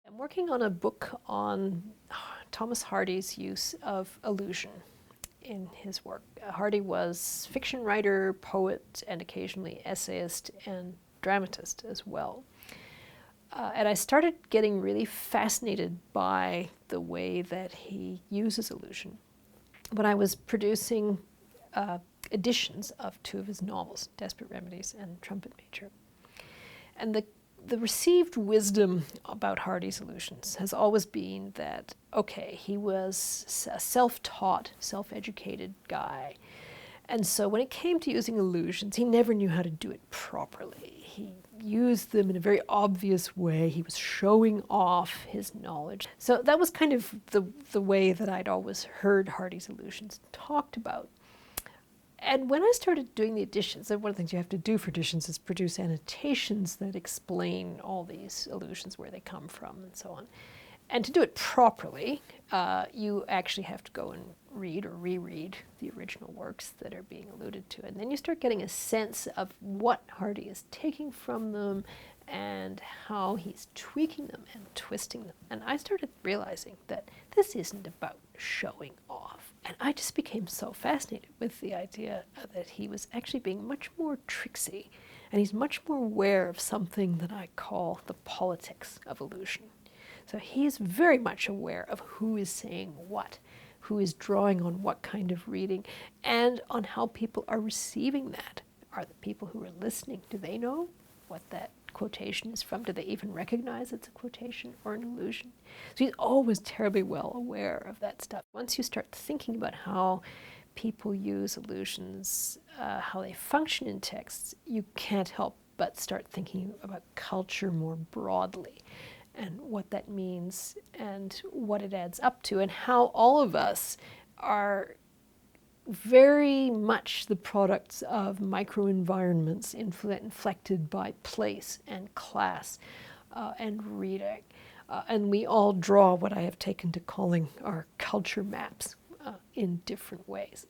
I'm working on a book on Thomas Hardy's use of illusion in his work. Hardy was fiction writer, poet, and occasionally essayist and dramatist as well. And I started getting really fascinated by the way that he uses illusion when I was producing editions of two of his novels, Desperate Remedies and Trumpet Major. And the received wisdom about Hardy's illusions has always been that, okay, he was a self-taught, self-educated guy. And so when it came to using illusions, he never knew how to do it properly. He used them in a very obvious way. He was showing off his knowledge. So that was kind of the way that I'd always heard Hardy's illusions talked about. And when I started doing the editions, and one of the things you have to do for editions is produce annotations that explain all these illusions, where they come from, and so on. And to do it properly, you actually have to go and read or reread the original works that are being alluded to. And then you start getting a sense of what Hardy is taking from them and how he's tweaking them and twisting them. And I started realizing that this isn't about showing off. And I just became so fascinated with the idea that he was actually being much more tricksy, and he's much more aware of something that I call the politics of illusion. So he's very much aware of who is saying what, who is drawing on what kind of reading, and on how people are receiving that. Are the people who are listening, do they know what that quotation is from? Do they even recognize it's a quotation or an illusion? So he's always terribly well aware of that stuff. Once you start thinking about how people use illusions, how they function in texts, you can't help but start thinking about culture more broadly, and what that means and what it adds up to, and how all of us are very much the products of microenvironments inflected by place and class and reading. And we all draw what I have taken to calling our culture maps in different ways.